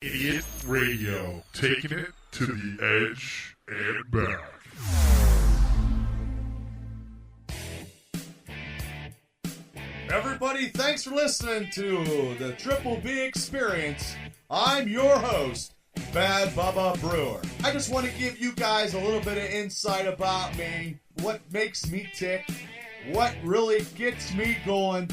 Idiot Radio, taking it to the edge and back. Everybody, thanks for listening to the Triple B Experience. I'm your host, Bad Bubba Brewer. I just want to give you guys a little bit of insight about me, what makes me tick, what really gets me going,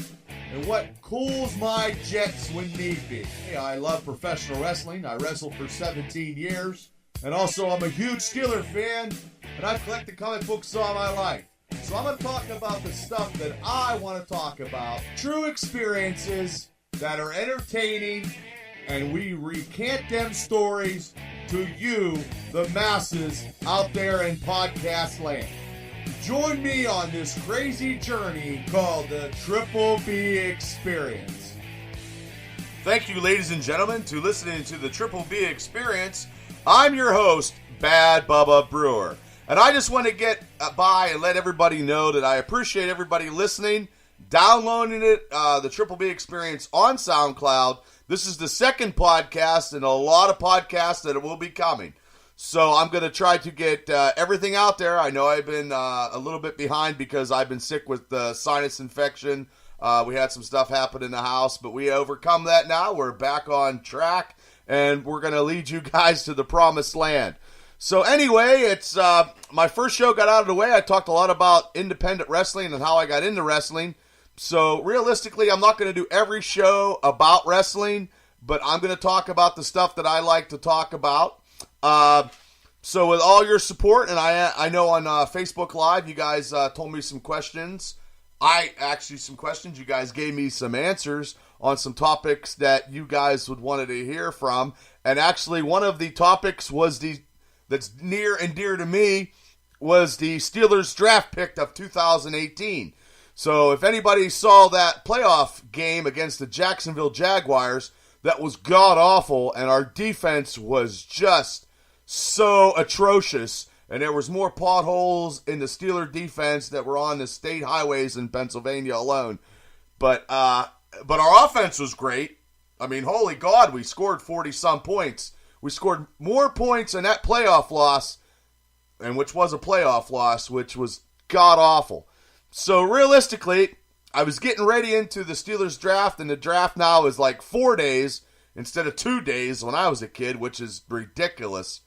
and what cools my jets when need be. Hey, I love professional wrestling. I wrestled for 17 years. And also, I'm a huge Steeler fan, and I've collected comic books all my life. So I'm going to talk about the stuff that I want to talk about. True experiences that are entertaining, and we recant them stories to you, the masses out there in podcast land. Join me on this crazy journey called the Triple B Experience. Thank you, ladies and gentlemen, to listening to the Triple B Experience. I'm your host, Bad Bubba Brewer. And I just want to get by and let everybody know that I appreciate everybody listening, downloading it, the Triple B Experience on SoundCloud. This is the second podcast and a lot of podcasts that will be coming. So I'm going to try to get everything out there. I know I've been a little bit behind because I've been sick with sinus infection. We had some stuff happen in the house, but we overcome that now. We're back on track, and we're going to lead you guys to the promised land. So anyway, it's my first show got out of the way. I talked a lot about independent wrestling and how I got into wrestling. So realistically, I'm not going to do every show about wrestling, but I'm going to talk about the stuff that I like to talk about. So with all your support, and I know on Facebook Live, you guys told me some questions. Some questions. You guys gave me some answers on some topics that you guys would wanted to hear from. And actually, one of the topics was that's near and dear to me was the Steelers draft pick of 2018. So if anybody saw that playoff game against the Jacksonville Jaguars, that was god-awful, and our defense was just so atrocious, and there was more potholes in the Steeler defense that were on the state highways in Pennsylvania alone. But our offense was great. I mean, holy God, we scored 40-some points. We scored more points in that playoff loss, and which was a playoff loss, which was god-awful. So realistically, I was getting ready into the Steelers draft, and the draft now is like 4 days instead of 2 days when I was a kid, which is ridiculous.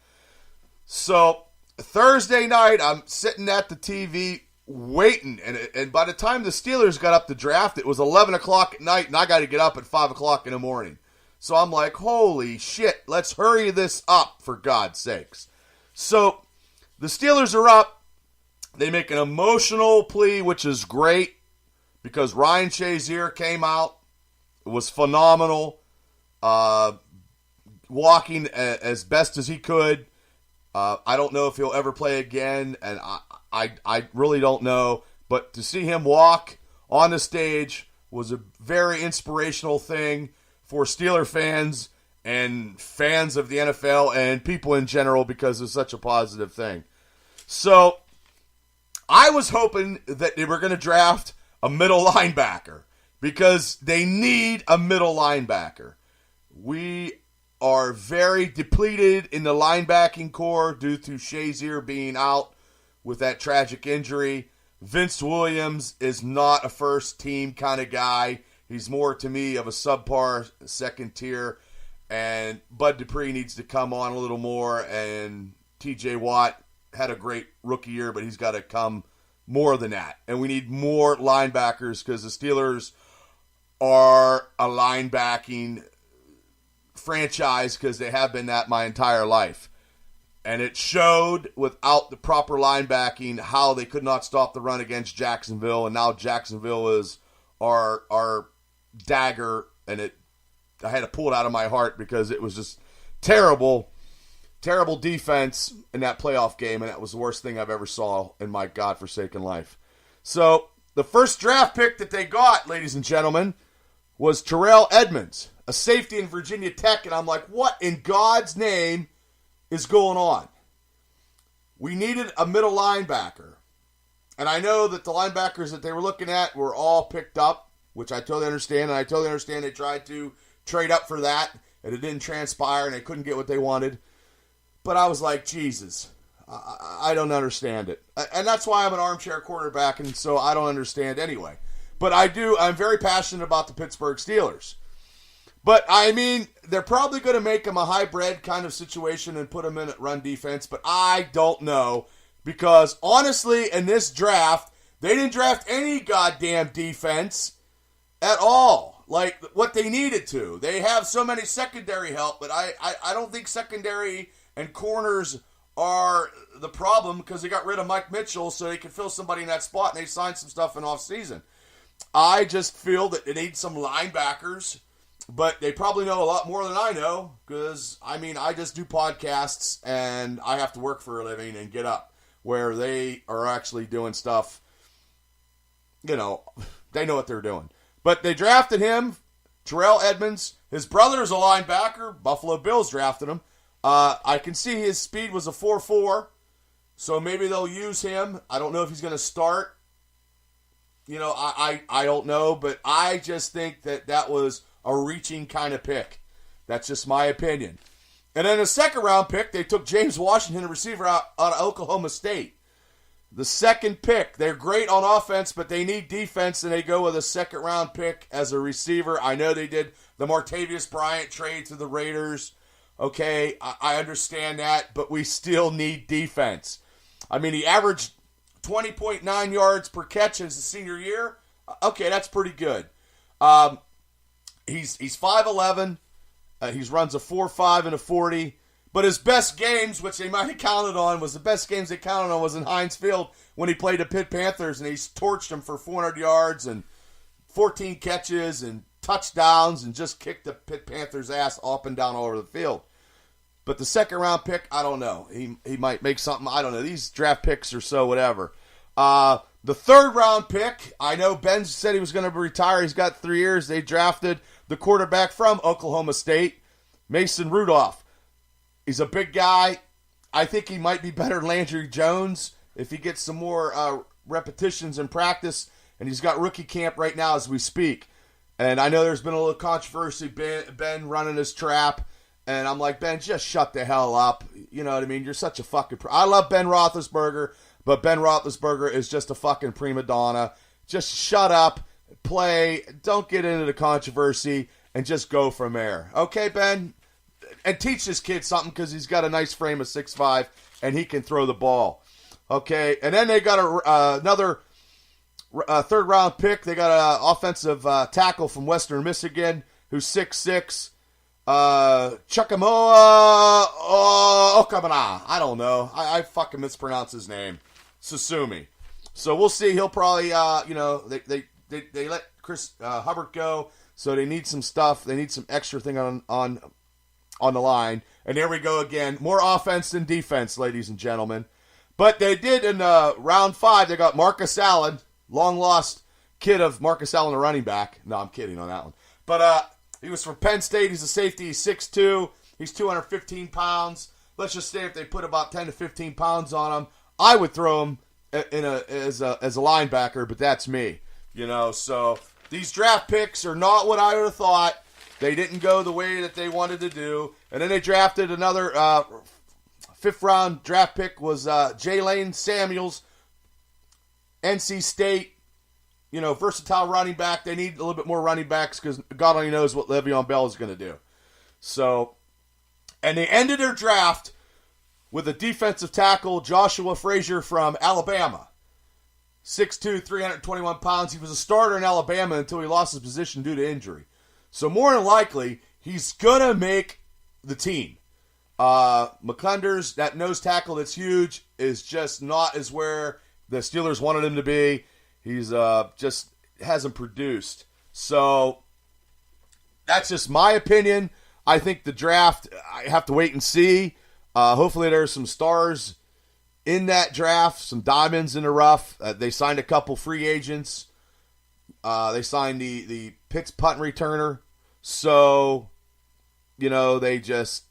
So Thursday night, I'm sitting at the TV waiting, and by the time the Steelers got up the draft, it was 11 o'clock at night, and I got to get up at 5 o'clock in the morning. So I'm like, holy shit, let's hurry this up, for God's sakes. So the Steelers are up. They make an emotional plea, which is great, because Ryan Shazier came out. It was phenomenal, walking as best as he could. I don't know if he'll ever play again, and I really don't know. But to see him walk on the stage was a very inspirational thing for Steeler fans and fans of the NFL and people in general, because it's such a positive thing. So I was hoping that they were going to draft a middle linebacker, because they need a middle linebacker. We are very depleted in the linebacking core due to Shazier being out with that tragic injury. Vince Williams is not a first-team kind of guy. He's more, to me, of a subpar second tier. And Bud Dupree needs to come on a little more. And TJ Watt had a great rookie year, but he's got to come more than that. And we need more linebackers, because the Steelers are a linebacking franchise, because they have been that my entire life. And it showed without the proper linebacking how they could not stop the run against Jacksonville. And now Jacksonville is our dagger, and I had to pull it out of my heart, because it was just terrible defense in that playoff game, and that was the worst thing I've ever saw in my godforsaken life. So the first draft pick that they got, ladies and gentlemen, was Terrell Edmunds, a safety in Virginia Tech, and I'm like, what in God's name is going on? We needed a middle linebacker, and I know that the linebackers that they were looking at were all picked up, which I totally understand, and I totally understand they tried to trade up for that, and it didn't transpire, and they couldn't get what they wanted. But I was like, Jesus, I don't understand it. And that's why I'm an armchair quarterback, and so I don't understand anyway. But I'm very passionate about the Pittsburgh Steelers. But, I mean, they're probably going to make them a hybrid kind of situation and put them in at run defense, but I don't know. Because, honestly, in this draft, they didn't draft any goddamn defense at all. Like, what they needed to. They have so many secondary help, but I don't think secondary and corners are the problem because they got rid of Mike Mitchell so they could fill somebody in that spot, and they signed some stuff in offseason. I just feel that they need some linebackers. But they probably know a lot more than I know because, I mean, I just do podcasts and I have to work for a living and get up where they are actually doing stuff, you know, they know what they're doing. But they drafted him, Terrell Edmunds. His brother is a linebacker. Buffalo Bills drafted him. I can see his speed was a 4.4, so maybe they'll use him. I don't know if he's going to start. You know, I don't know, but I just think that was a reaching kind of pick. That's just my opinion. And then the second round pick, they took James Washington, a receiver out of Oklahoma State. The second pick, they're great on offense, but they need defense, and they go with a second round pick as a receiver. I know they did the Martavius Bryant trade to the Raiders. Okay, I understand that, but we still need defense. I mean, he averaged 20.9 yards per catch in his senior year. Okay, that's pretty good. He's 5'11". He runs a 4.5 and a 40. But his best games, which they might have counted on, was in Heinz Field when he played the Pitt Panthers, and he torched them for 400 yards and 14 catches and touchdowns and just kicked the Pitt Panthers' ass up and down all over the field. But the second round pick, I don't know. He might make something. I don't know. These draft picks are so whatever. The third round pick, I know Ben said he was going to retire. He's got 3 years. They drafted the quarterback from Oklahoma State, Mason Rudolph. He's a big guy. I think he might be better than Landry Jones if he gets some more repetitions in practice. And he's got rookie camp right now as we speak. And I know there's been a little controversy, Ben running his trap. And I'm like, Ben, just shut the hell up. You know what I mean? You're such a fucking... I love Ben Roethlisberger, but Ben Roethlisberger is just a fucking prima donna. Just shut up, play, don't get into the controversy, and just go from there. Okay, Ben? And teach this kid something because he's got a nice frame of 6'5", and he can throw the ball. Okay, and then they got another third-round pick. They got an offensive tackle from Western Michigan who's 6'6". Chukamoa Okamana. I don't know. I fucking mispronounce his name. Susumi. So we'll see. He'll probably, they let Chris Hubbard go, so they need some stuff. They need some extra thing on the line. And there we go again. More offense than defense, ladies and gentlemen. But they did in round 5. They got Marcus Allen, long lost kid of Marcus Allen, a running back. No, I'm kidding on that one. But he was from Penn State. He's a safety. He's 6'2". He's 215 pounds. Let's just say if they put about 10 to 15 pounds on him, I would throw him as a linebacker, but that's me. You know, so these draft picks are not what I would have thought. They didn't go the way that they wanted to do. And then they drafted another fifth-round draft pick was Jalen Samuels, NC State. You know, versatile running back. They need a little bit more running backs because God only knows what Le'Veon Bell is going to do. So, and they ended their draft with a defensive tackle, Joshua Frazier from Alabama. 6'2", 321 pounds. He was a starter in Alabama until he lost his position due to injury. So more than likely, he's going to make the team. McCullers, that nose tackle that's huge, is just not as where the Steelers wanted him to be. He's just hasn't produced. So that's just my opinion. I think the draft, I have to wait and see. Hopefully there's some stars in that draft, some diamonds in the rough. They signed a couple free agents. They signed the Pitts punt returner. So, you know, they just,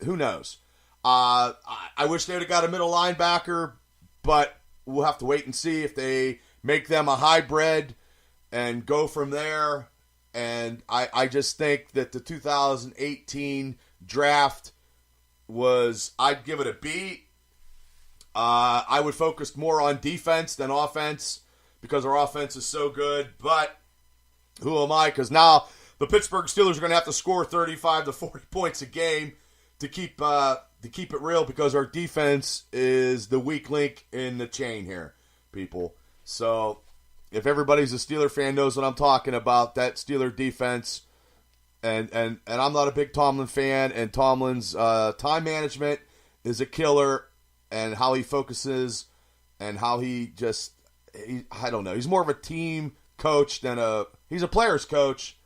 who knows? I wish they would have got a middle linebacker, but we'll have to wait and see if they make them a hybrid and go from there. And I just think that the 2018 draft I'd give it a B. I would focus more on defense than offense because our offense is so good. But who am I? Because now the Pittsburgh Steelers are going to have to score 35 to 40 points a game to keep it real because our defense is the weak link in the chain here, people. So if everybody's a Steeler fan knows what I'm talking about, that Steeler defense. And I'm not a big Tomlin fan, and Tomlin's time management is a killer, and how he focuses and how I don't know. He's more of a team coach he's a player's coach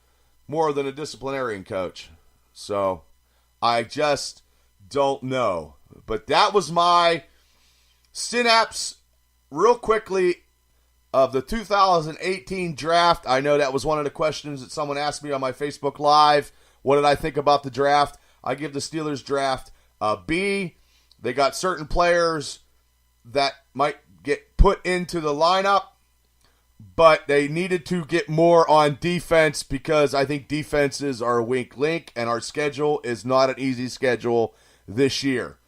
more than a disciplinarian coach. So I just don't know. But that was my synapse real quickly of the 2018 draft. I know that was one of the questions that someone asked me on my Facebook Live. What did I think about the draft? I give the Steelers draft a B. They got certain players that might get put into the lineup, but they needed to get more on defense because I think defenses are a weak link, and our schedule is not an easy schedule this year.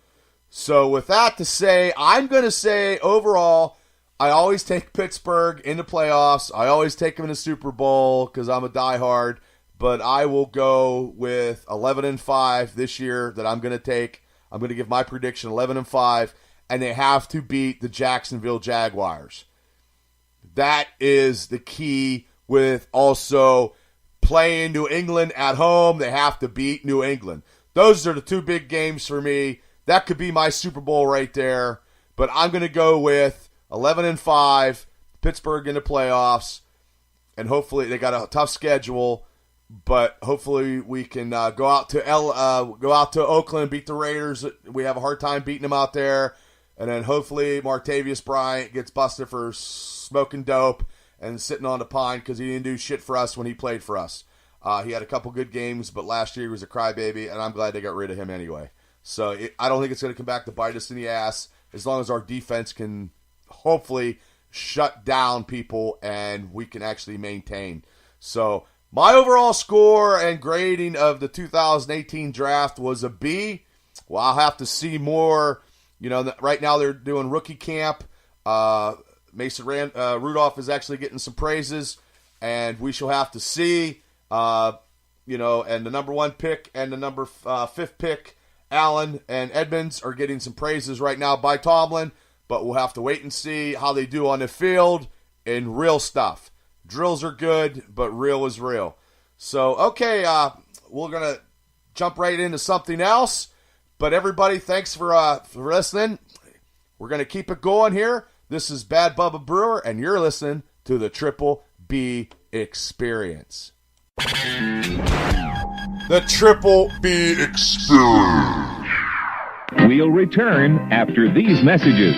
So with that to say, I'm going to say overall, I always take Pittsburgh in the playoffs. I always take them in the Super Bowl because I'm a diehard. But I will go with 11-5 this year that I'm going to take. I'm going to give my prediction 11-5, and they have to beat the Jacksonville Jaguars. That is the key with also playing New England at home. They have to beat New England. Those are the two big games for me. That could be my Super Bowl right there. But I'm going to go with 11-5, Pittsburgh in the playoffs, and hopefully they got a tough schedule, but hopefully we can go out to Oakland, beat the Raiders. We have a hard time beating them out there, and then hopefully Martavius Bryant gets busted for smoking dope and sitting on the pine because he didn't do shit for us when he played for us. He had a couple good games, but last year he was a crybaby, and I'm glad they got rid of him anyway. So I don't think it's going to come back to bite us in the ass as long as our defense can hopefully shut down people and we can actually maintain. So my overall score and grading of the 2018 draft was a B. Well, I'll have to see more. Right now they're doing rookie camp. Mason Rudolph is actually getting some praises, and we shall have to see. And the number 1 pick and the number 5th pick, Allen and Edmonds, are getting some praises right now by Tomlin. But we'll have to wait and see how they do on the field in real stuff. Drills are good, but real is real. So, okay, we're going to jump right into something else. But everybody, thanks for listening. We're going to keep it going here. This is Bad Bubba Brewer, and you're listening to the Triple B Experience. The Triple B Experience. We'll return after these messages.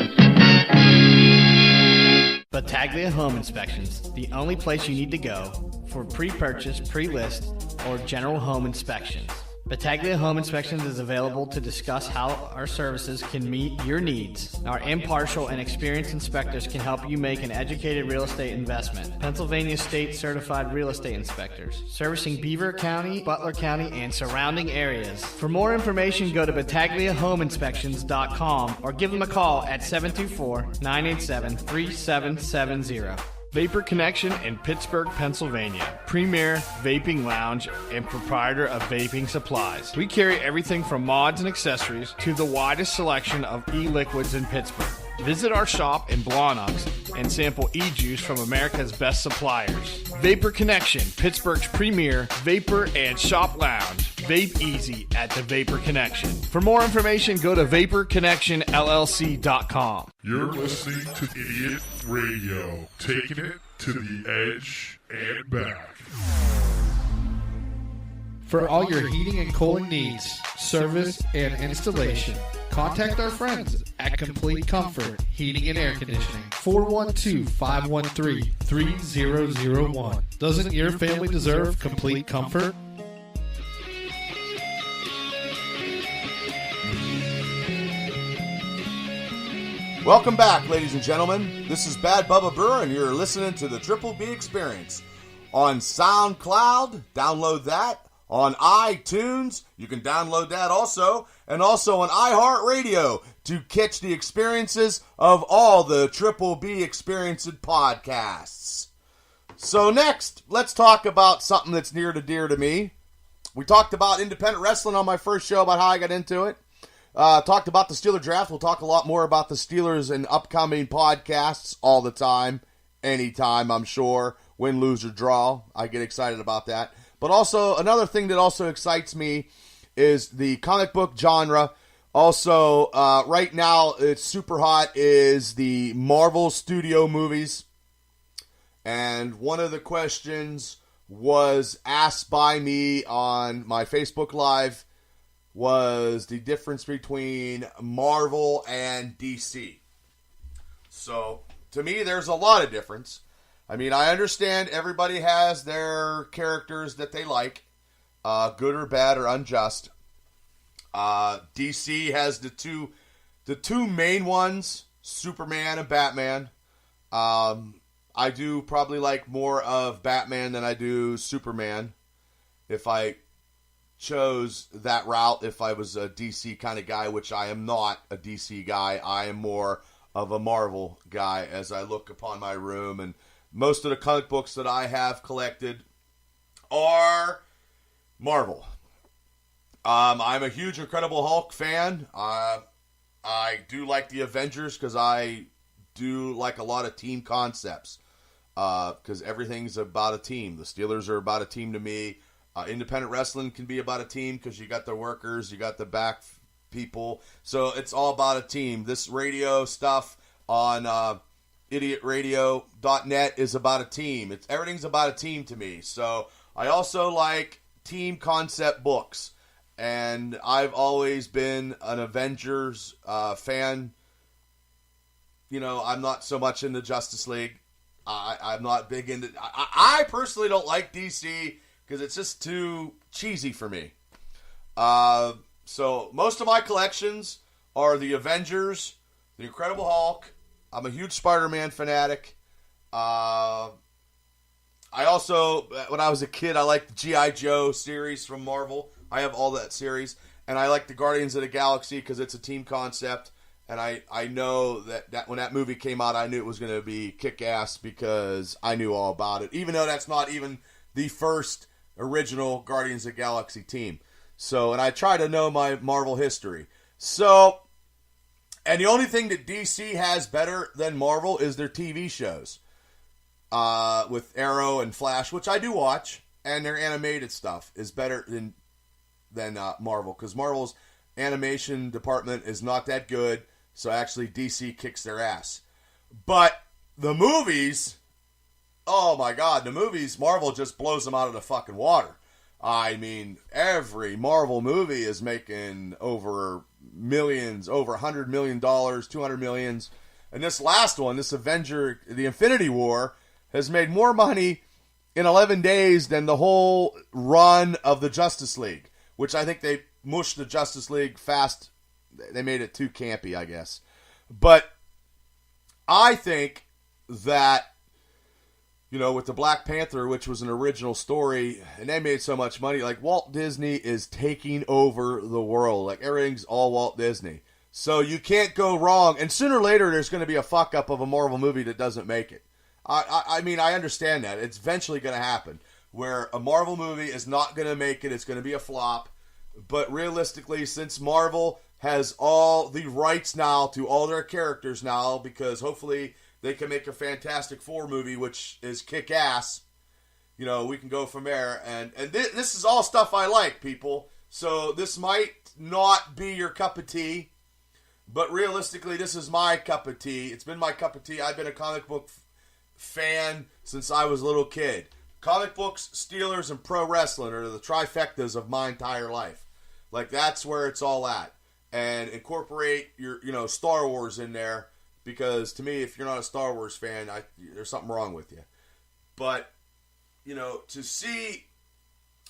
Battaglia Home Inspections, the only place you need to go for pre-purchase, pre-list, or general home inspections. Battaglia Home Inspections is available to discuss how our services can meet your needs. Our impartial and experienced inspectors can help you make an educated real estate investment. Pennsylvania State Certified Real Estate Inspectors, servicing Beaver County, Butler County, and surrounding areas. For more information, go to BattagliaHomeInspections.com or give them a call at 724-987-3770. Vapor Connection in Pittsburgh, Pennsylvania. Premier vaping lounge and proprietor of vaping supplies. We carry everything from mods and accessories to the widest selection of e-liquids in Pittsburgh. Visit our shop in Blawnox and sample e-juice from America's best suppliers. Vapor Connection, Pittsburgh's premier vapor and shop lounge. Vape easy at the Vapor Connection. For more information, go to VaporConnectionLLC.com. You're listening to Idiot Radio, taking it to the edge and back. For all your heating and cooling needs, service, and installation, contact our friends at Complete Comfort Heating and Air Conditioning. 412-513-3001. Doesn't your family deserve complete comfort? Welcome back, ladies and gentlemen. This is Bad Bubba Brewer, and you're listening to the Triple B Experience on SoundCloud. Download that. On iTunes, you can download that also. And also on iHeartRadio to catch the experiences of all the Triple B Experienced podcasts. So next, let's talk about something that's near to dear to me. We talked about independent wrestling on my first show, about how I got into it. Talked about the Steeler draft. We'll talk a lot more about the Steelers in upcoming podcasts all the time, anytime, I'm sure. Win, lose, or draw. I get excited about that. But also, another thing that also excites me is the comic book genre. Also, right now, it's super hot, is the Marvel Studio movies. And one of the questions was asked by me on my Facebook Live was the difference between Marvel and DC. So, to me, there's a lot of difference. I mean, I understand everybody has their characters that they like, good or bad or unjust. DC has the two main ones, Superman and Batman. I do probably like more of Batman than I do Superman. If I chose that route, if I was a DC kind of guy, which I am not a DC guy, I am more of a Marvel guy as I look upon my room, and most of the comic books that I have collected are Marvel. I'm a huge Incredible Hulk fan. I do like the Avengers because I do like a lot of team concepts. Because everything's about a team. The Steelers are about a team to me. Independent wrestling can be about a team because you got the workers, you got the back people. So it's all about a team. This radio stuff on idiotradio.net is about a team. Everything's about a team to me. So I also like team concept books. And I've always been an Avengers fan. You know, I'm not so much into Justice League. I'm not big into... I personally don't like DC because it's just too cheesy for me. So most of my collections are the Avengers, the Incredible Hulk. I'm a huge Spider-Man fanatic. I also, when I was a kid, I liked the G.I. Joe series from Marvel. I have all that series. And I like the Guardians of the Galaxy because it's a team concept. And I know that when that movie came out, I knew it was going to be kick-ass because I knew all about it. Even though that's not even the first original Guardians of the Galaxy team. So, and I try to know my Marvel history. So, and the only thing that DC has better than Marvel is their TV shows. With Arrow and Flash, which I do watch. And their animated stuff is better than Marvel. Because Marvel's animation department is not that good. So actually, DC kicks their ass. But the movies, oh my God, the movies, Marvel just blows them out of the fucking water. I mean, every Marvel movie is making over millions, over $100 million, $200 million. And this last one, this Avenger, the Infinity War, has made more money in 11 days than the whole run of the Justice League. Which I think they mushed the Justice League fast. They made it too campy, I guess. But I think that, you know, with the Black Panther, which was an original story, and they made so much money, like Walt Disney is taking over the world. Like everything's all Walt Disney. So you can't go wrong. And sooner or later, there's going to be a fuck up of a Marvel movie that doesn't make it. I mean, I understand that. It's eventually going to happen. Where a Marvel movie is not going to make it. It's going to be a flop. But realistically, since Marvel has all the rights now to all their characters now, because hopefully they can make a Fantastic Four movie, which is kick-ass, you know, we can go from there. And this is all stuff I like, people. So this might not be your cup of tea, but realistically, this is my cup of tea. It's been my cup of tea. I've been a comic book fan since I was a little kid. Comic books, Steelers, and pro wrestling are the trifectas of my entire life. Like, that's where it's all at. And incorporate your, you know, Star Wars in there. Because to me, if you're not a Star Wars fan, there's something wrong with you. But, you know, to see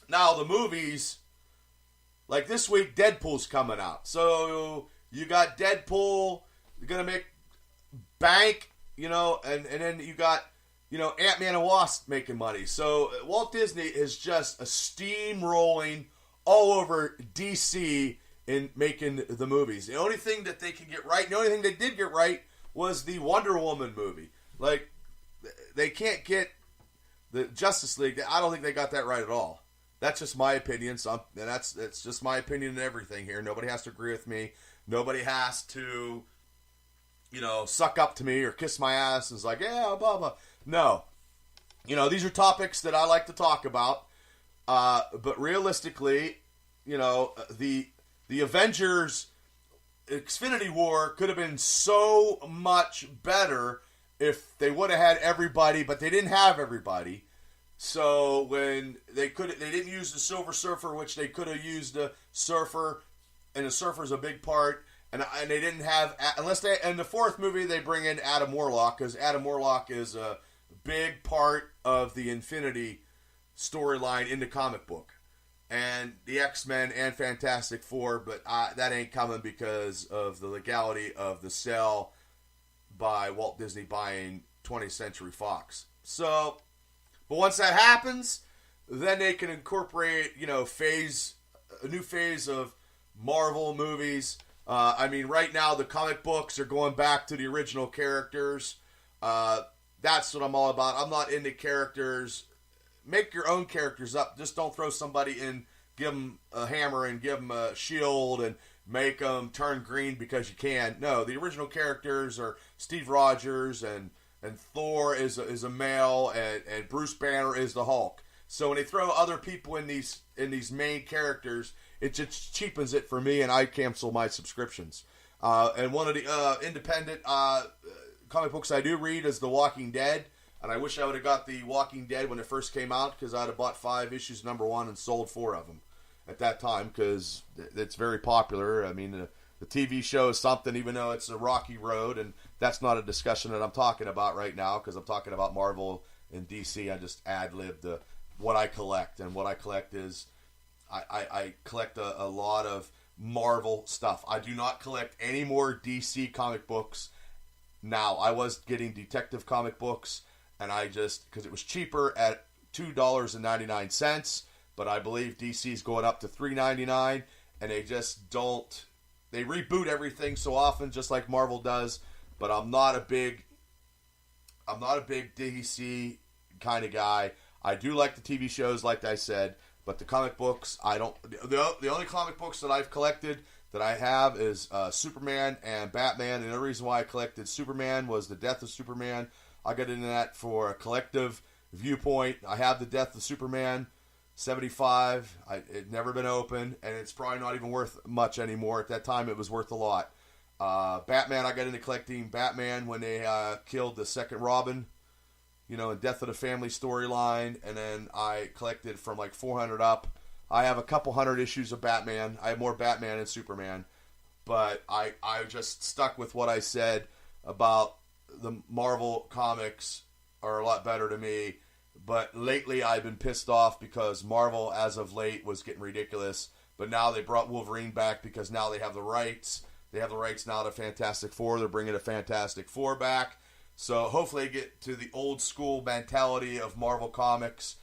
now the movies, like this week, Deadpool's coming out. So you got Deadpool, you're going to make bank, you know, and then you got Ant-Man and Wasp making money. So Walt Disney is just a steamrolling all over DC in making the movies. The only thing that they can get right, the only thing they did get right was the Wonder Woman movie. Like, they can't get the Justice League. I don't think they got that right at all. That's just my opinion. So that's just my opinion and everything here. Nobody has to agree with me. Nobody has to, suck up to me or kiss my ass and is like, yeah, blah, blah. No. These are topics that I like to talk about. But realistically, the Avengers Xfinity War could have been so much better if they would have had everybody, but they didn't have everybody. So when they didn't use the Silver Surfer, which they could have used the Surfer, and the Surfer's a big part. And they didn't have, in the fourth movie they bring in Adam Warlock, because Adam Warlock is a big part of the Infinity storyline in the comic book. And the X-Men and Fantastic Four, but that ain't coming because of the legality of the sale by Walt Disney buying 20th Century Fox. So, but once that happens, then they can incorporate, a new phase of Marvel movies. Right now the comic books are going back to the original characters. That's what I'm all about. I'm not into characters. Make your own characters up. Just don't throw somebody in, give them a hammer and give them a shield and make them turn green because you can. No, the original characters are Steve Rogers and Thor is a male and Bruce Banner is the Hulk. So when they throw other people in these main characters, it just cheapens it for me, and I cancel my subscriptions. And one of the independent comic books I do read is The Walking Dead. And I wish I would have got The Walking Dead when it first came out, because I'd have bought 5 issues #1 and sold 4 of them at that time, because it's very popular. I mean, the TV show is something, even though it's a rocky road, and that's not a discussion that I'm talking about right now, because I'm talking about Marvel and DC. I just ad-libbed what I collect, and what I collect is I collect a lot of Marvel stuff. I do not collect any more DC comic books now. I was getting detective comic books, and because it was cheaper at $2.99, but I believe DC's going up to $3.99, and they just don't. They reboot everything so often, just like Marvel does. But I'm not a big DC kind of guy. I do like the TV shows, like I said, but the comic books, I don't. The only comic books that I've collected that I have is Superman and Batman. And the reason why I collected Superman was the death of Superman. I got into that for a collective viewpoint. I have the death of Superman 75. It never been opened, and it's probably not even worth much anymore. At that time, it was worth a lot. Batman, I got into collecting Batman when they killed the second Robin, in Death of the Family storyline, and then I collected from like 400 up. I have a couple hundred issues of Batman. I have more Batman than Superman, but I just stuck with what I said about the Marvel comics are a lot better to me. But lately I've been pissed off because Marvel, as of late, was getting ridiculous. But now they brought Wolverine back because now they have the rights. They have the rights now to Fantastic Four. They're bringing a Fantastic Four back. So hopefully they get to the old school mentality of Marvel Comics,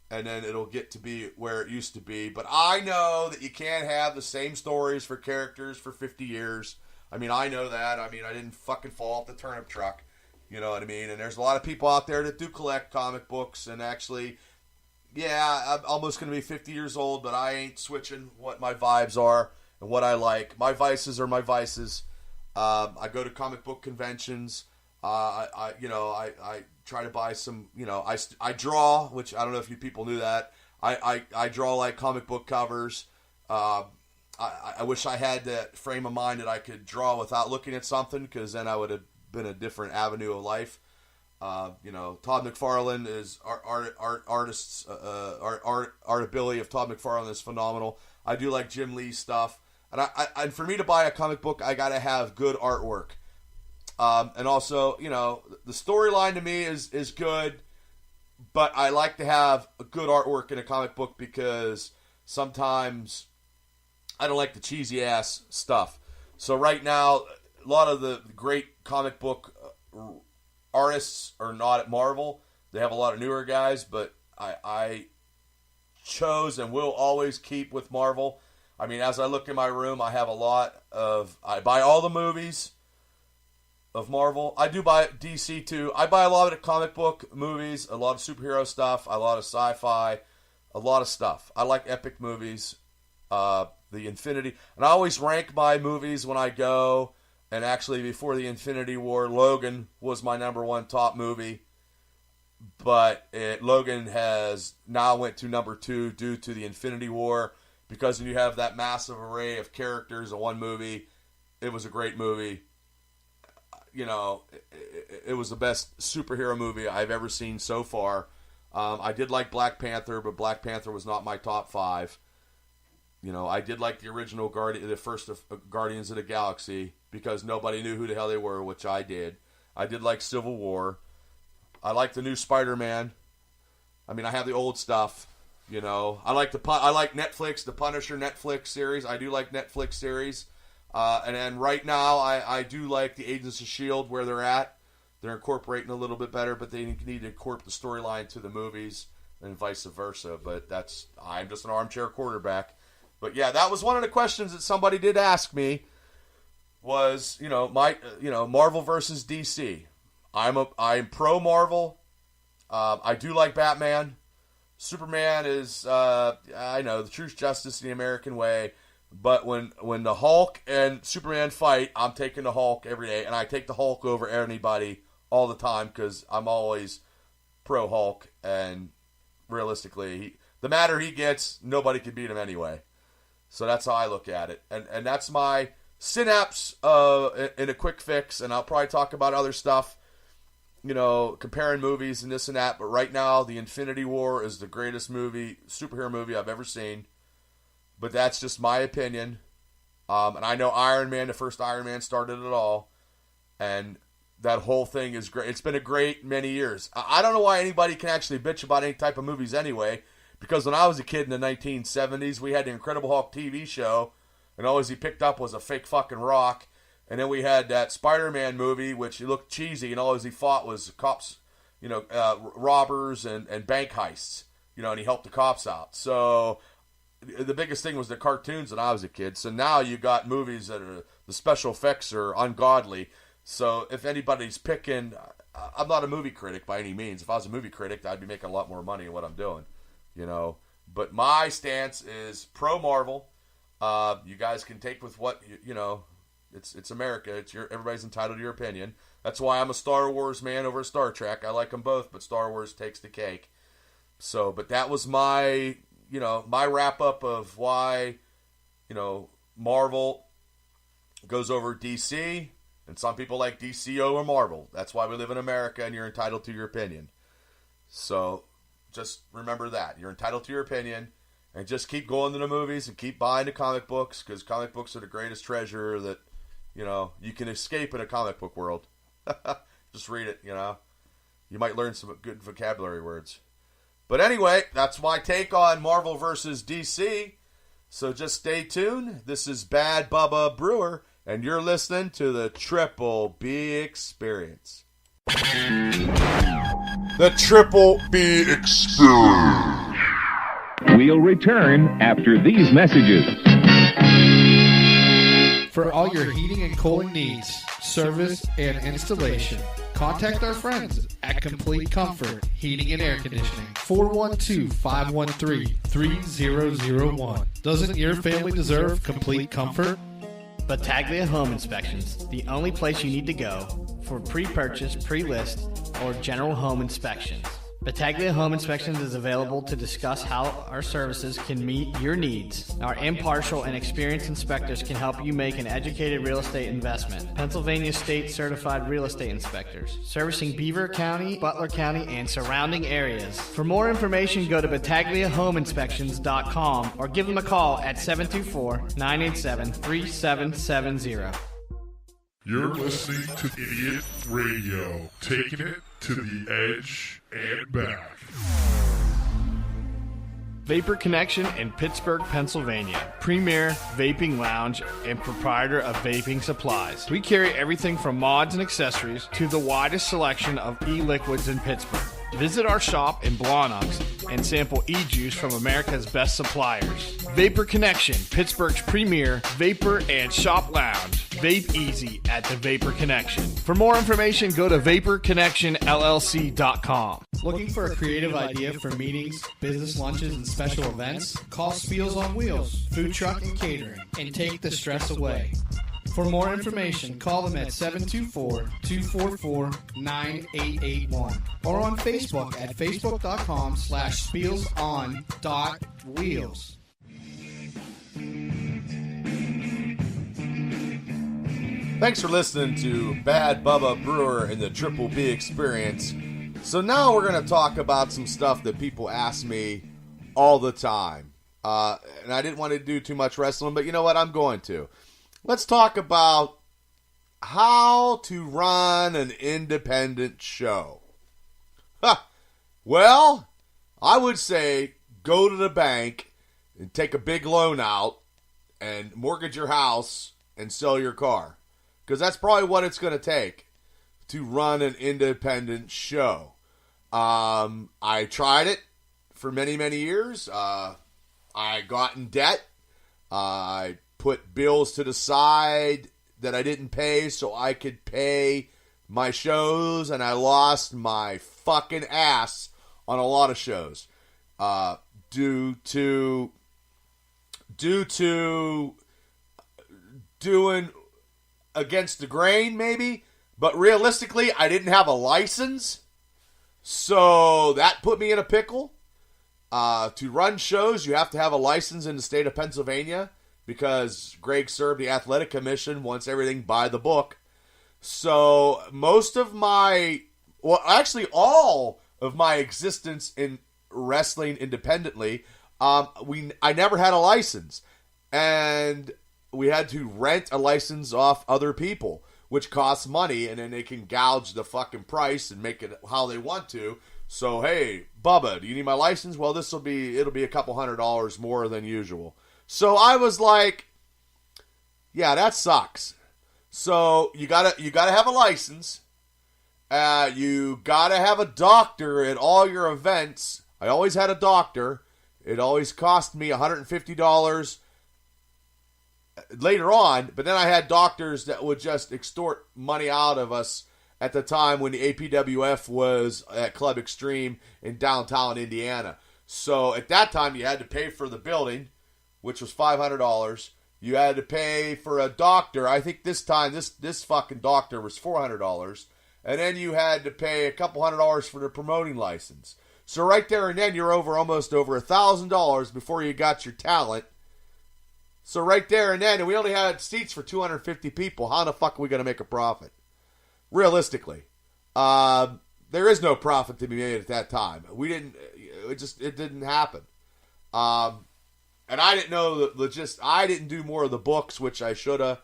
and then it'll get to be where it used to be. But I know that you can't have the same stories for characters for 50 years. I know that. I didn't fucking fall off the turnip truck. You know what I mean? And there's a lot of people out there that do collect comic books, and actually, I'm almost going to be 50 years old, but I ain't switching what my vibes are and what I like. My vices are my vices. I go to comic book conventions. I try to buy some, I draw, which I don't know if you people knew that. I draw like comic book covers. I wish I had that frame of mind that I could draw without looking at something, because then I would have been a different avenue of life. Todd McFarlane is art ability of Todd McFarlane is phenomenal. I do like Jim Lee's stuff, and for me to buy a comic book, I gotta have good artwork. And also, the storyline to me is good, but I like to have a good artwork in a comic book because sometimes I don't like the cheesy ass stuff. So right now, a lot of the great comic book artists are not at Marvel. They have a lot of newer guys, but I chose and will always keep with Marvel. I mean, as I look in my room, I have I buy all the movies of Marvel. I do buy DC too. I buy a lot of the comic book movies, a lot of superhero stuff, a lot of sci-fi, a lot of stuff. I like epic movies, the Infinity, and I always rank my movies when I go. And actually, before the Infinity War, Logan was my number one top movie. But Logan has now went to number 2 due to the Infinity War, because when you have that massive array of characters in one movie, it was a great movie. You know, it was the best superhero movie I've ever seen so far. I did like Black Panther, but Black Panther was not my top 5. You know, I did like the original the first of Guardians of the Galaxy, because nobody knew who the hell they were, which I did. I did like Civil War. I like the new Spider-Man. I mean, I have the old stuff, you know. I like Netflix, the Punisher Netflix series. I do like Netflix series. And then right now, I do like the Agents of S.H.I.E.L.D. where they're at. They're incorporating a little bit better, but they need to incorporate the storyline to the movies and vice versa. But I'm just an armchair quarterback. But yeah, that was one of the questions that somebody did ask me. Was Marvel versus DC. I'm pro Marvel. I do like Batman. Superman is I know the truth, justice, and the American way. But when the Hulk and Superman fight, I'm taking the Hulk every day, and I take the Hulk over anybody all the time because I'm always pro Hulk. And realistically, the matter he gets, nobody can beat him anyway. So that's how I look at it, and that's my synapse in a quick fix. And I'll probably talk about other stuff, you know, comparing movies and this and that. But right now, the Infinity War is the greatest superhero movie I've ever seen. But that's just my opinion. And I know Iron Man, the first Iron Man, started it all. And that whole thing is great. It's been a great many years. I don't know why anybody can actually bitch about any type of movies anyway. Because when I was a kid in the 1970s, we had the Incredible Hulk TV show. And all he picked up was a fake fucking rock. And then we had that Spider-Man movie, which looked cheesy. And all he fought was cops, you know, robbers and bank heists. You know, and he helped the cops out. So the biggest thing was the cartoons when I was a kid. So now you got movies that are, the special effects are ungodly. So if anybody's picking, I'm not a movie critic by any means. If I was a movie critic, I'd be making a lot more money in what I'm doing, you know. But my stance is pro Marvel. You guys can take with what, you know, it's America. Everybody's entitled to your opinion. That's why I'm a Star Wars man over Star Trek. I like them both, but Star Wars takes the cake. So, but that was my wrap up of why, you know, Marvel goes over DC, and some people like DC over Marvel. That's why we live in America, and you're entitled to your opinion. So just remember that. You're entitled to your opinion, and just keep going to the movies and keep buying the comic books, because comic books are the greatest treasure that, you know, you can escape in a comic book world. Just read it, you know. You might learn some good vocabulary words. But anyway, that's my take on Marvel versus DC. So just stay tuned. This is Bad Bubba Brewer, and you're listening to the Triple B Experience. The Triple B Experience. We'll return after these messages. For all your heating and cooling needs, service, and installation, contact our friends at Complete Comfort Heating and Air Conditioning. 412-513-3001. Doesn't your family deserve complete comfort? Battaglia Home Inspections, the only place you need to go for pre-purchase, pre-list, or general home inspections. Battaglia Home Inspections is available to discuss how our services can meet your needs. Our impartial and experienced inspectors can help you make an educated real estate investment. Pennsylvania State Certified Real Estate Inspectors, servicing Beaver County, Butler County, and surrounding areas. For more information, go to BattagliaHomeInspections.com or give them a call at 724-987-3770. You're listening to Idiot Radio, taking it to the edge and back. Vapor Connection in Pittsburgh, Pennsylvania. Premier vaping lounge and proprietor of vaping supplies. We carry everything from mods and accessories to the widest selection of e-liquids in Pittsburgh. Visit our shop in Blawnox and sample e-juice from America's best suppliers. Vapor Connection, Pittsburgh's premier vapor and shop lounge. Vape easy at the Vapor Connection. For more information, go to vaporconnectionllc.com. Looking for a creative idea for meetings, business lunches, and special events? Call Spiels on Wheels, food truck and catering, and take the stress away. For more information, call them at 724-244-9881 or on Facebook at facebook.com/spielson.wheels. Thanks for listening to Bad Bubba Brewer and the Triple B Experience. So now we're going to talk about some stuff that people ask me all the time. And I didn't want to do too much wrestling, but you know what? I'm going to. Let's talk about how to run an independent show. Well, I would say go to the bank and take a big loan out and mortgage your house and sell your car. Because that's probably what it's going to take to run an independent show. I tried it for many, many years. I got in debt. I put bills to the side that I didn't pay so I could pay my shows, and I lost my fucking ass on a lot of shows due to doing against the grain, maybe. But realistically, I didn't have a license, so that put me in a pickle. To run shows, you have to have a license in the state of Pennsylvania, because Greg served the Athletic Commission, wants everything by the book. So most of my, well, actually all of my existence in wrestling independently, I never had a license. And we had to rent a license off other people, which costs money, and then they can gouge the fucking price and make it how they want to. So, hey, Bubba, do you need my license? Well, it'll be a couple $100 more than usual. So I was like, yeah, that sucks. So you gotta have a license. You gotta have a doctor at all your events. I always had a doctor. It always cost me $150 later on, but then I had doctors that would just extort money out of us at the time when the APWF was at Club Extreme in downtown Indiana. So at that time, you had to pay for the building, which was $500. You had to pay for a doctor. I think this time, this fucking doctor was $400. And then you had to pay a couple $100 for the promoting license. So right there and then, you're almost over $1,000 before you got your talent. So right there and then, and we only had seats for 250 people. How the fuck are we going to make a profit? Realistically. There is no profit to be made at that time. It didn't happen. And I didn't know I didn't do more of the books, which I should have.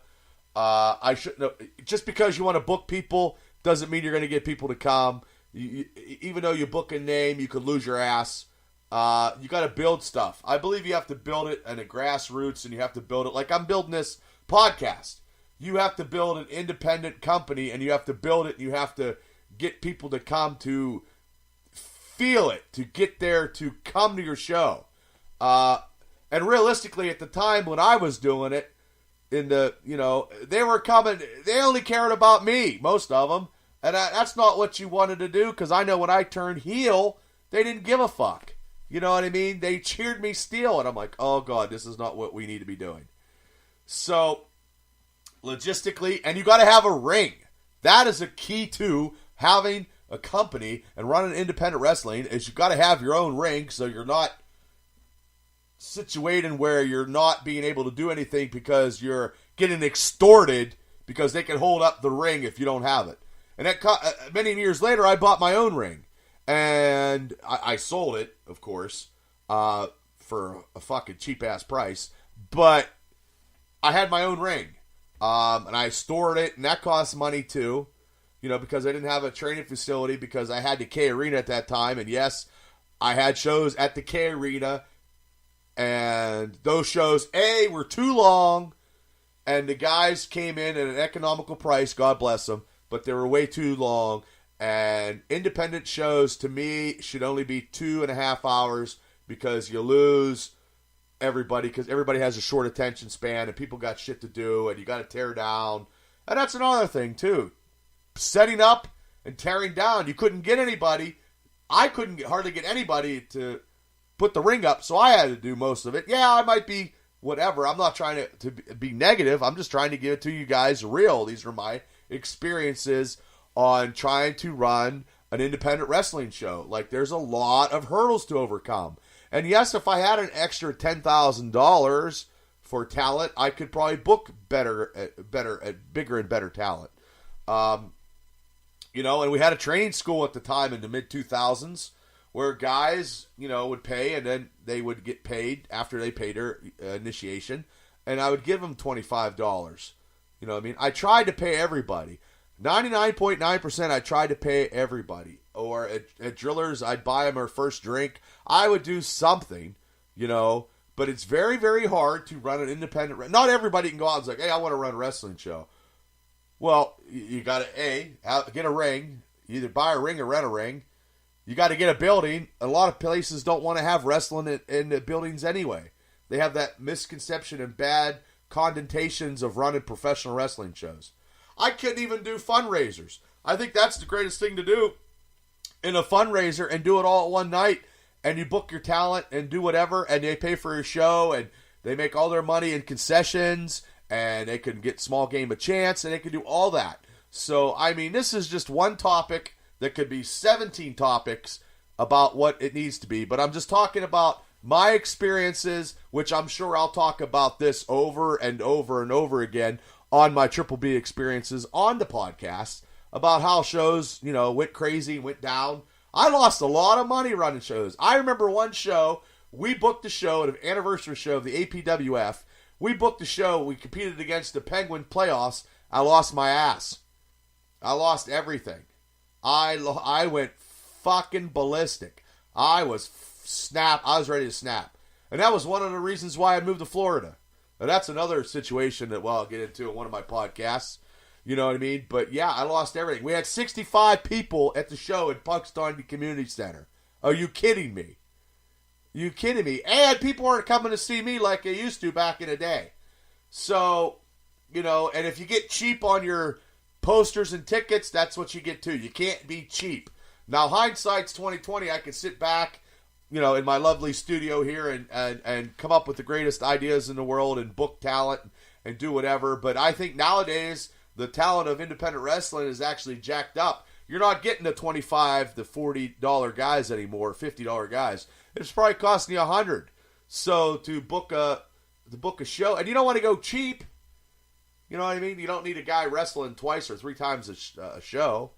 I shouldn't have. Just because you want to book people doesn't mean you're going to get people to come. Even though you book a name, you could lose your ass. You got to build stuff. I believe you have to build it in a grassroots, and you have to build it like I'm building this podcast. You have to build an independent company, and you have to build it, and you have to get people to come to feel it, to get there, to come to your show. And realistically, at the time when I was doing it, they were coming, they only cared about me, most of them. And that's not what you wanted to do, because I know when I turned heel, they didn't give a fuck. You know what I mean? They cheered me steal, and I'm like, oh God, this is not what we need to be doing. So, logistically, and you got to have a ring. That is a key to having a company and running independent wrestling, is you got to have your own ring, so you're not situated where you're not being able to do anything because you're getting extorted because they can hold up the ring if you don't have it. And that many years later, I bought my own ring. And I sold it, of course, for a fucking cheap-ass price. But I had my own ring. And I stored it, and that cost money, too. Because I didn't have a training facility, because I had the K Arena at that time. And yes, I had shows at the K Arena. And those shows, were too long. And the guys came in at an economical price, God bless them. But they were way too long. And independent shows, to me, should only be 2.5 hours because you lose everybody because everybody has a short attention span and people got shit to do and you got to tear down. And that's another thing, too. Setting up and tearing down. You couldn't get anybody. I couldn't hardly get anybody to put the ring up, so I had to do most of it. Yeah, I might be whatever. I'm not trying to be negative. I'm just trying to give it to you guys real. These are my experiences on trying to run an independent wrestling show. Like, there's a lot of hurdles to overcome. And yes, if I had an extra $10,000 for talent, I could probably book bigger and better talent. You know, and we had a training school at the time in the mid-2000s where guys, you know, would pay and then they would get paid after they paid their initiation. And I would give them $25. You know what I mean? I tried to pay everybody. 99.9% I tried to pay everybody. Or at Drillers, I'd buy them their first drink. I would do something, you know. But it's very, very hard to run an independent... Not everybody can go out and say, hey, I want to run a wrestling show. Well, you got to, get a ring. Either buy a ring or rent a ring. You got to get a building. A lot of places don't want to have wrestling in the buildings anyway. They have that misconception and bad connotations of running professional wrestling shows. I couldn't even do fundraisers. I think that's the greatest thing to do in a fundraiser and do it all at one night. And you book your talent and do whatever, and they pay for your show, and they make all their money in concessions, and they can get small game of chance, and they can do all that. So, I mean, this is just one topic that could be 17 topics about what it needs to be. But I'm just talking about my experiences, which I'm sure I'll talk about this over and over and over again on my Triple B experiences on the podcast, about how shows, you know, went crazy, went down. I lost a lot of money running shows. I remember one show, we booked a show, an anniversary show of the APWF. We booked a show, we competed against the Penguin playoffs. I lost my ass. I lost everything. I went fucking ballistic. I was ready to snap. And that was one of the reasons why I moved to Florida. And that's another situation that, well, I'll get into in one of my podcasts. You know what I mean? But yeah, I lost everything. We had 65 people at the show at Punxsutawney Community Center. Are you kidding me? You kidding me? And people aren't coming to see me like they used to back in the day. So, you know, and if you get cheap on your posters and tickets, that's what you get too. You can't be cheap. Now, hindsight's 2020. I can sit back, you know, in my lovely studio here and come up with the greatest ideas in the world and book talent and do whatever. But I think nowadays the talent of independent wrestling is actually jacked up. You're not getting the $25 to $40 guys anymore, $50 guys. It's probably costing you $100. So to book a show, and you don't want to go cheap. You know what I mean? You don't need a guy wrestling twice or 3 times a show.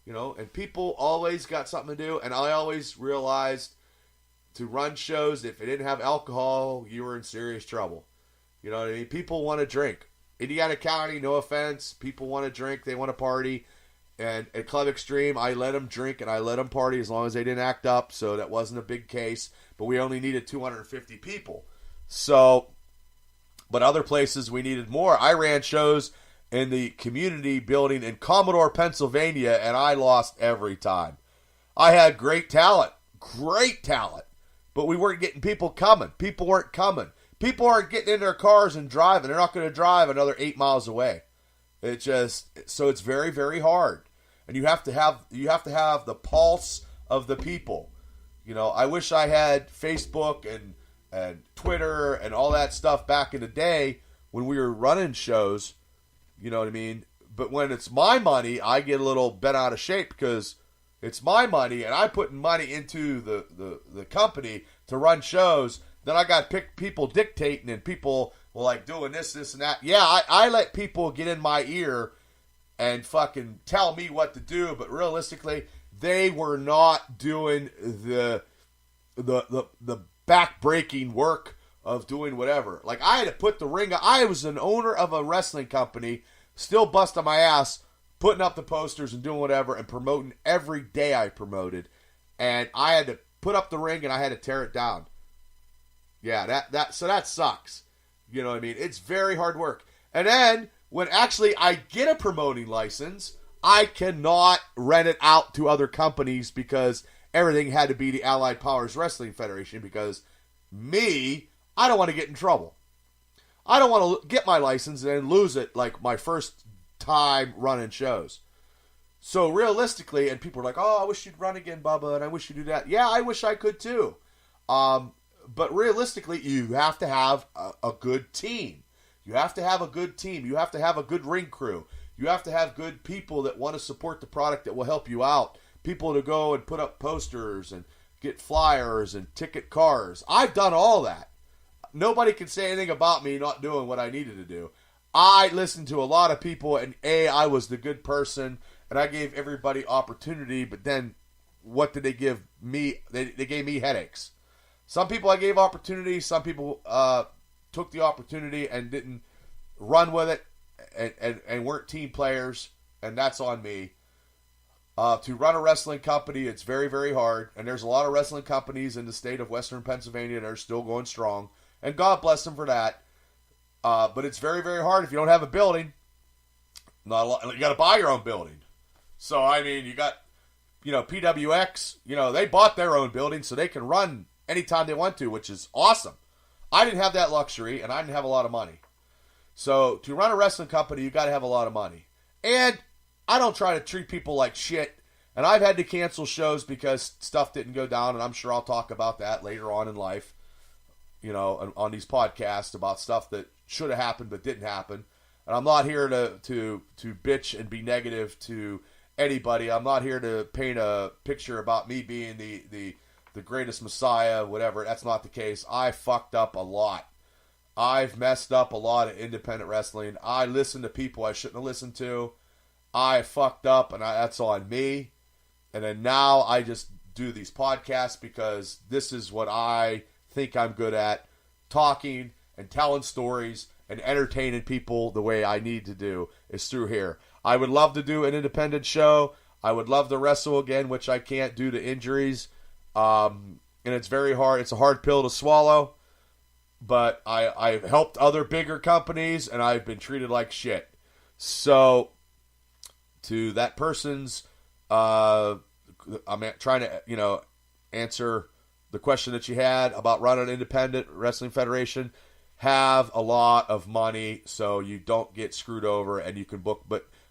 You know, and people always got something to do. And I always realized to run shows, if it didn't have alcohol, you were in serious trouble. You know what I mean? People want to drink. Indiana County, no offense, people want to drink, they want to party. And at Club Extreme, I let them drink and I let them party as long as they didn't act up, so that wasn't a big case. But we only needed 250 people. So, but other places we needed more. I ran shows in the community building in Commodore, Pennsylvania, and I lost every time. I had great talent, but we weren't getting people coming. People weren't coming. People aren't getting in their cars and driving. They're not going to drive another 8 miles away. So it's very, very hard. And you have to have the pulse of the people. You know, I wish I had Facebook and Twitter and all that stuff back in the day when we were running shows. You know what I mean? But when it's my money, I get a little bent out of shape because it's my money and I'm putting money into the company to run shows. Then I got people dictating and people were like doing this, and that. Yeah, I let people get in my ear and fucking tell me what to do, but realistically, they were not doing the back-breaking work of doing whatever. Like, I had to put the ring. I was an owner of a wrestling company, still busting my ass, putting up the posters and doing whatever and promoting every day I promoted. And I had to put up the ring and I had to tear it down. Yeah, so that sucks. You know what I mean? It's very hard work. And then when actually I get a promoting license, I cannot rent it out to other companies because everything had to be the Allied Powers Wrestling Federation because I don't want to get in trouble. I don't want to get my license and then lose it like my first time running shows. So realistically, and people are like, oh, I wish you'd run again, Bubba, and I wish you'd do that. Yeah, I wish I could too. But realistically, you have to have a good team. You have to have a good team. You have to have a good ring crew. You have to have good people that want to support the product that will help you out. People to go and put up posters and get flyers and ticket cars. I've done all that. Nobody can say anything about me not doing what I needed to do. I listened to a lot of people, and I was the good person, and I gave everybody opportunity, but then what did they give me? They gave me headaches. Some people I gave opportunity. Some people took the opportunity and didn't run with it and weren't team players, and that's on me. To run a wrestling company, it's very, very hard, and there's a lot of wrestling companies in the state of Western Pennsylvania that are still going strong, and God bless them for that. But it's very, very hard if you don't have a building. Not a lot, you got to buy your own building. So, I mean, you got, PWX, they bought their own building so they can run anytime they want to, which is awesome. I didn't have that luxury, and I didn't have a lot of money. So, to run a wrestling company, you got to have a lot of money. And I don't try to treat people like shit. And I've had to cancel shows because stuff didn't go down, and I'm sure I'll talk about that later on in life, on these podcasts about stuff that should have happened but didn't happen. And I'm not here to bitch and be negative to anybody. I'm not here to paint a picture about me being the greatest messiah, whatever. That's not the case. I fucked up a lot. I've messed up a lot of independent wrestling. I listened to people I shouldn't have listened to. I fucked up, and that's on me. And then now I just do these podcasts because this is what I think I'm good at, talking and telling stories and entertaining people the way I need to do is through here. I would love to do an independent show. I would love to wrestle again, which I can't due to injuries. And it's very hard. It's a hard pill to swallow. But I've helped other bigger companies, and I've been treated like shit. So, to that person's, I'm trying to, answer the question that you had about running an independent wrestling federation. Have a lot of money so you don't get screwed over, and you can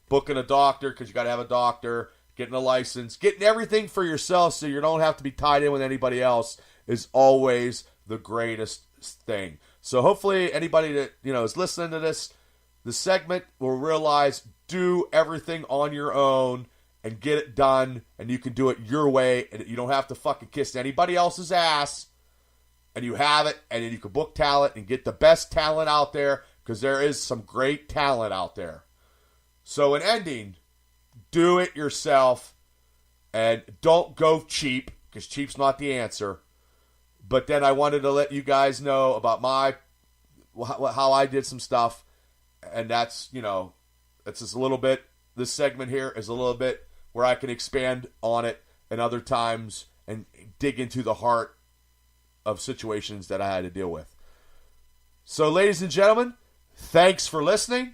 booking a doctor because you got to have a doctor, getting a license, getting everything for yourself so you don't have to be tied in with anybody else is always the greatest thing. So hopefully anybody that is listening to this segment will realize do everything on your own and get it done, and you can do it your way, and you don't have to fucking kiss anybody else's ass, and you have it, and then you can book talent and get the best talent out there, because there is some great talent out there. So in ending, do it yourself, and don't go cheap, because cheap's not the answer. But then I wanted to let you guys know about how I did some stuff, and that's, it's just a little bit, this segment here is a little bit where I can expand on it and other times and dig into the heart of situations that I had to deal with. So, ladies and gentlemen, thanks for listening.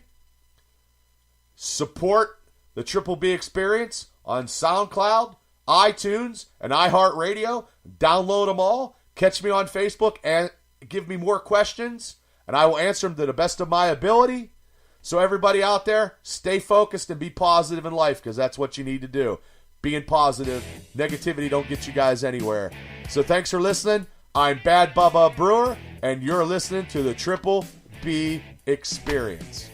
Support the Triple B Experience on SoundCloud, iTunes, and iHeartRadio. Download them all. Catch me on Facebook and give me more questions, and I will answer them to the best of my ability. So everybody out there, stay focused and be positive in life, because that's what you need to do. Being positive, negativity don't get you guys anywhere. So thanks for listening. I'm Bad Bubba Brewer, and you're listening to the Triple B Experience.